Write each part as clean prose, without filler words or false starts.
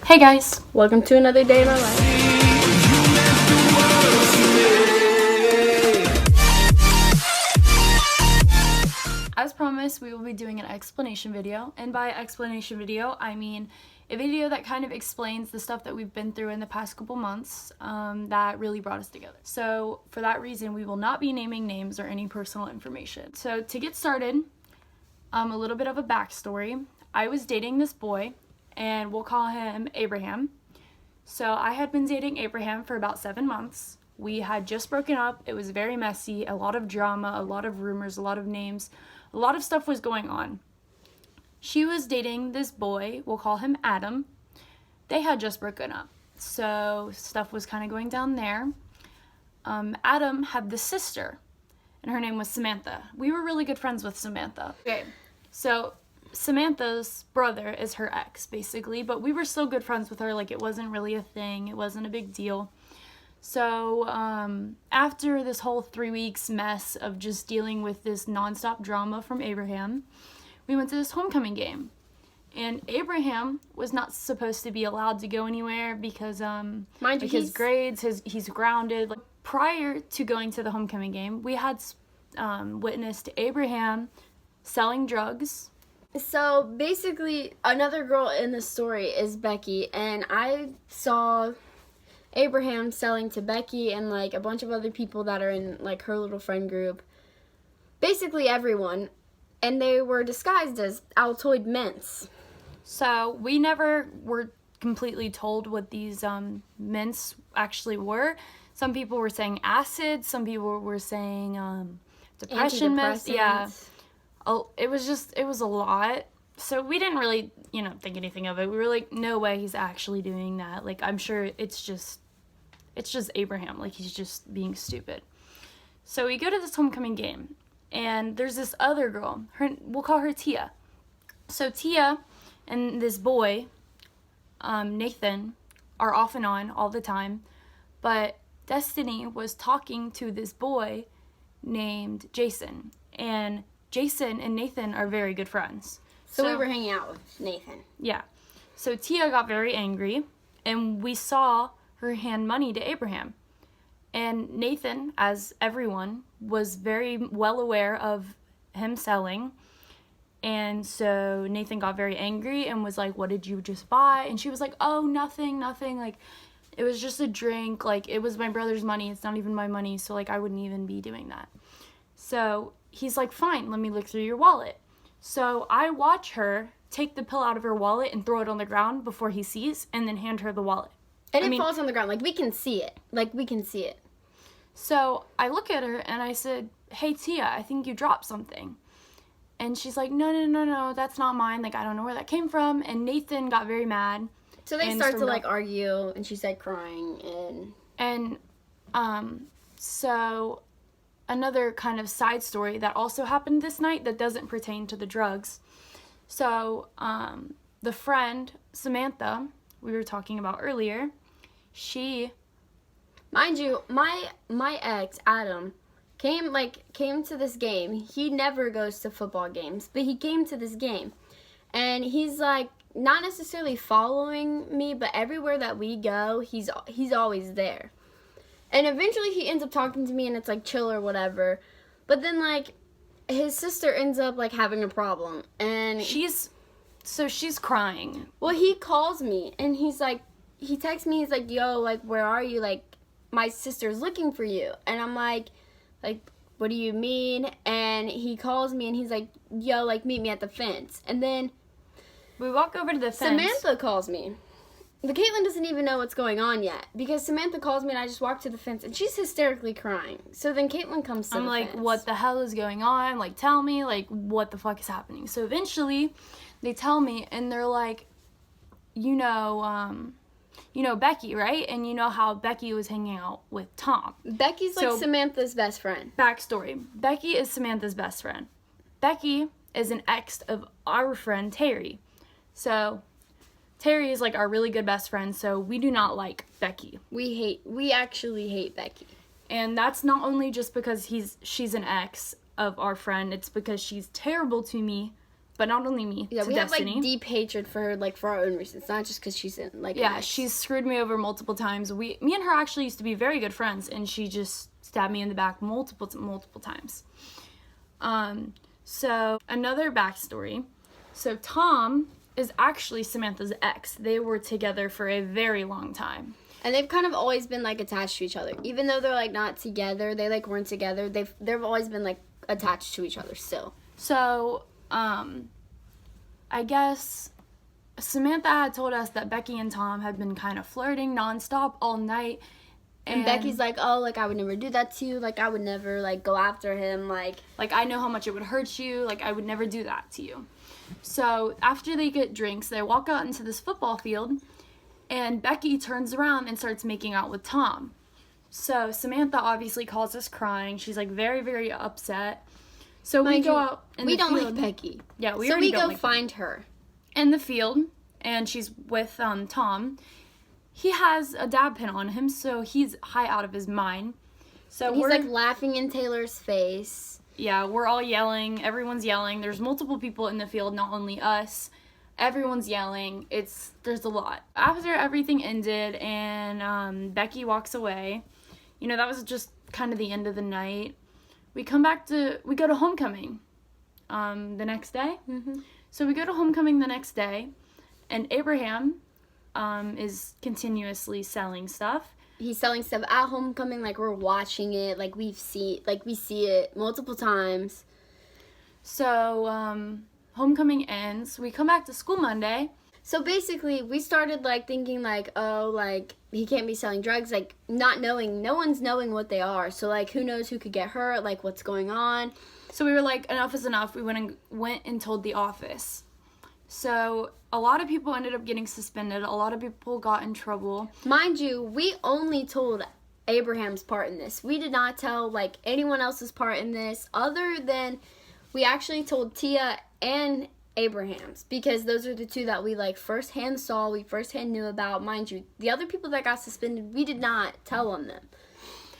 Hey guys, welcome to another day in our life. As promised, we will be doing an explanation video, and by explanation video, I mean a video that kind of explains the stuff that we've been through in the past couple months that really brought us together. So for that reason, we will not be naming names or any personal information. So to get started, a little bit of a backstory. I was dating this boy, and we'll call him Abraham. So I had been dating Abraham for about 7 months. We had just broken up. It was very messy, a lot of drama, a lot of rumors, a lot of names, a lot of stuff was going on. She was dating this boy, we'll call him Adam. They had just broken up, so stuff was kind of going down there. Adam had this sister, and her name was Samantha. We were really good friends with Samantha. Okay, so Samantha's brother is her ex, basically, but we were still good friends with her. Like, it wasn't really a thing. It wasn't a big deal. So, after this whole 3 weeks mess of just dealing with this nonstop drama from Abraham, we went to this homecoming game. And Abraham was not supposed to be allowed to go anywhere because, his grades, he's grounded. Like, prior to going to the homecoming game, we had witnessed Abraham selling drugs. So basically, another girl in the story is Becky, and I saw Abraham selling to Becky and like a bunch of other people that are in like her little friend group. Basically everyone, and they were disguised as Altoid mints. So we never were completely told what these mints actually were. Some people were saying acid, some people were saying depression meds. Yeah. Oh, it was a lot. So we didn't really, think anything of it. We were like, no way he's actually doing that. Like, I'm sure it's just Abraham. Like, he's just being stupid. So we go to this homecoming game, and there's this other girl. We'll call her Tia. So Tia and this boy, Nathan, are off and on all the time. But Destiny was talking to this boy named Jason. And Jason and Nathan are very good friends. So we were hanging out with Nathan. Yeah. So Tia got very angry, and we saw her hand money to Abraham. And Nathan, as everyone, was very well aware of him selling. And so Nathan got very angry and was like, "What did you just buy?" And she was like, "Oh, nothing. Like, it was just a drink. Like, it was my brother's money. It's not even my money. So, like, I wouldn't even be doing that." So he's like, "Fine, let me look through your wallet." So I watch her take the pill out of her wallet and throw it on the ground before he sees, and then hand her the wallet. And it falls on the ground. Like, we can see it. So I look at her and I said, "Hey, Tia, I think you dropped something." And she's like, No, that's not mine. Like, I don't know where that came from. And Nathan got very mad. So they start to, like, argue, and she started crying, so another kind of side story that also happened this night that doesn't pertain to the drugs. So, the friend, Samantha, we were talking about earlier, she... Mind you, my ex, Adam, came to this game. He never goes to football games, but he came to this game. And he's, like, not necessarily following me, but everywhere that we go, he's always there. And eventually he ends up talking to me, and it's, like, chill or whatever. But then, like, his sister ends up, like, having a problem. And she's crying. Well, he calls me, and he texts me, he's like, "Yo, like, where are you? Like, my sister's looking for you." And I'm like, "What do you mean?" And he calls me, and he's like, "Yo, like, meet me at the fence." And then we walk over to the fence. Samantha calls me. But Caitlin doesn't even know what's going on yet, because Samantha calls me and I just walk to the fence, and she's hysterically crying. So then Caitlin comes to the fence. I'm like, "What the hell is going on? Like, tell me, like, what the fuck is happening?" So eventually they tell me, and they're like, you know Becky, right? And you know how Becky was hanging out with Tom. Becky's like Samantha's best friend. Backstory. Becky is Samantha's best friend. Becky is an ex of our friend Terry. So Terry is like our really good best friend, so we do not like Becky. We actually hate Becky. And that's not only just because she's an ex of our friend, it's because she's terrible to me but not only me, Yeah, to we have Destiny. like deep hatred for her, like for our own reasons, not just because she's in like. Yeah, she's screwed me over multiple times. Me and her actually used to be very good friends, and she just stabbed me in the back multiple times. So another backstory. So Tom is actually Samantha's ex. They were together for a very long time. And they've kind of always been like attached to each other, even though they're like not together. They like weren't together. They've always been like attached to each other still. So I guess Samantha had told us that Becky and Tom had been kind of flirting nonstop all night. And Becky's like, oh, like, I would never do that to you. Like, I would never, like, go after him. Like, I know how much it would hurt you. Like, I would never do that to you. So after they get drinks, they walk out into this football field, and Becky turns around and starts making out with Tom. So Samantha obviously calls us crying. She's, like, very, very upset. So we go out in the field. We don't like Becky. Yeah, so we go find her. In the field, and she's with Tom. He has a dab pin on him, so he's high out of his mind. So he's like laughing in Taylor's face. Yeah, we're all yelling. Everyone's yelling. There's multiple people in the field, not only us. Everyone's yelling. There's a lot. After everything ended and Becky walks away, that was just kind of the end of the night. We go to homecoming the next day. Mm-hmm. So we go to homecoming the next day, and Abraham is continuously selling stuff. He's selling stuff at homecoming, like we're watching it, like we see it multiple times. So homecoming ends. We come back to school Monday. So basically, we started like thinking like, oh, like he can't be selling drugs, like not knowing, no one's knowing what they are. So like, who knows who could get hurt, like what's going on. So we were like, enough is enough. We went and told the office. So a lot of people ended up getting suspended. A lot of people got in trouble. Mind you, we only told Abraham's part in this. We did not tell like anyone else's part in this, other than we actually told Tia and Abraham's, because those are the two that we like firsthand saw, we firsthand knew about. Mind you, the other people that got suspended, we did not tell on them.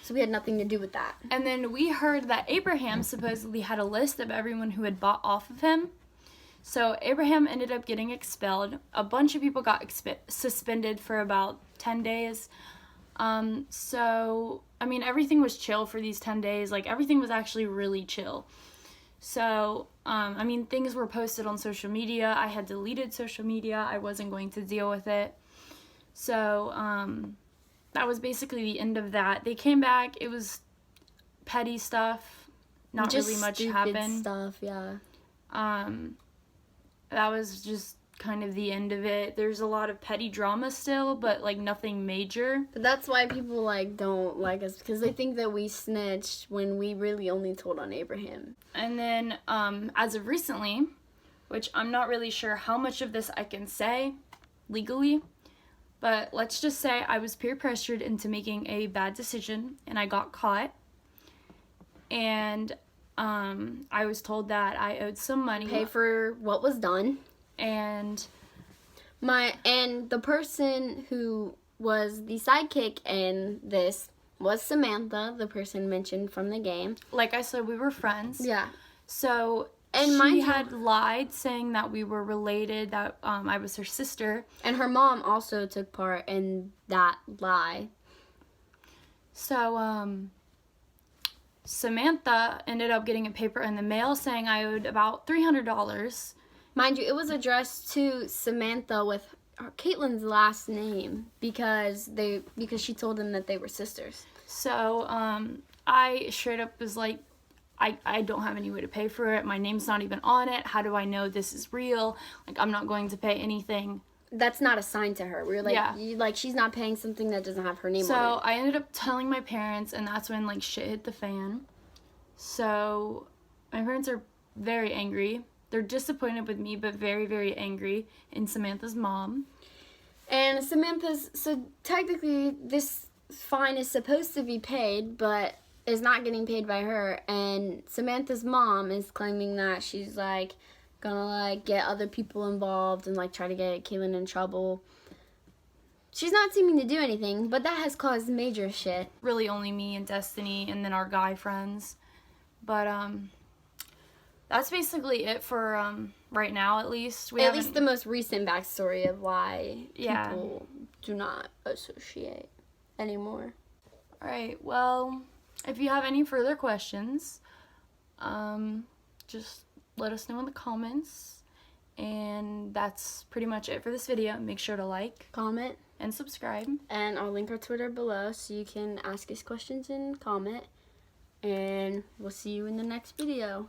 So we had nothing to do with that. And then we heard that Abraham supposedly had a list of everyone who had bought off of him. So Abraham ended up getting expelled. A bunch of people got suspended for about 10 days. So, I mean, everything was chill for these 10 days. Like, everything was actually really chill. So, I mean, things were posted on social media. I had deleted social media. I wasn't going to deal with it. So, that was basically the end of that. They came back. It was petty stuff. Not just really much stupid happened. Stuff, yeah. That was just kind of the end of it. There's a lot of petty drama still, but like nothing major. But that's why people like don't like us, because they think that we snitched when we really only told on Abraham. And then as of recently, which I'm not really sure how much of this I can say legally, but let's just say I was peer pressured into making a bad decision and I got caught. And I was told that I owed some money. Pay for what was done. And the person who was the sidekick in this was Samantha, the person mentioned from the game. Like I said, we were friends. Yeah. So she had lied, saying that we were related, that I was her sister. And her mom also took part in that lie. So, Samantha ended up getting a paper in the mail saying I owed about $300. Mind you, it was addressed to Samantha with Caitlin's last name because she told them that they were sisters. So, I straight up was like, I don't have any way to pay for it. My name's not even on it. How do I know this is real? Like, I'm not going to pay anything. That's not assigned to her. We were like, yeah. She's not paying something that doesn't have her name on it. So I ended up telling my parents, and that's when like shit hit the fan. So my parents are very angry. They're disappointed with me, but very, very angry in Samantha's mom. And so technically this fine is supposed to be paid, but is not getting paid by her. And Samantha's mom is claiming that she's like gonna like get other people involved and like try to get Caitlin in trouble. She's not seeming to do anything, but that has caused major shit. Really only me and Destiny and then our guy friends. But that's basically it for right now, at least. At least the most recent backstory of why Yeah. people do not associate anymore. All right. Well, if you have any further questions, just let us know in the comments. And that's pretty much it for this video. Make sure to like, Comment. and subscribe. And I'll link our Twitter below so you can ask us questions and comment. And we'll see you in the next video.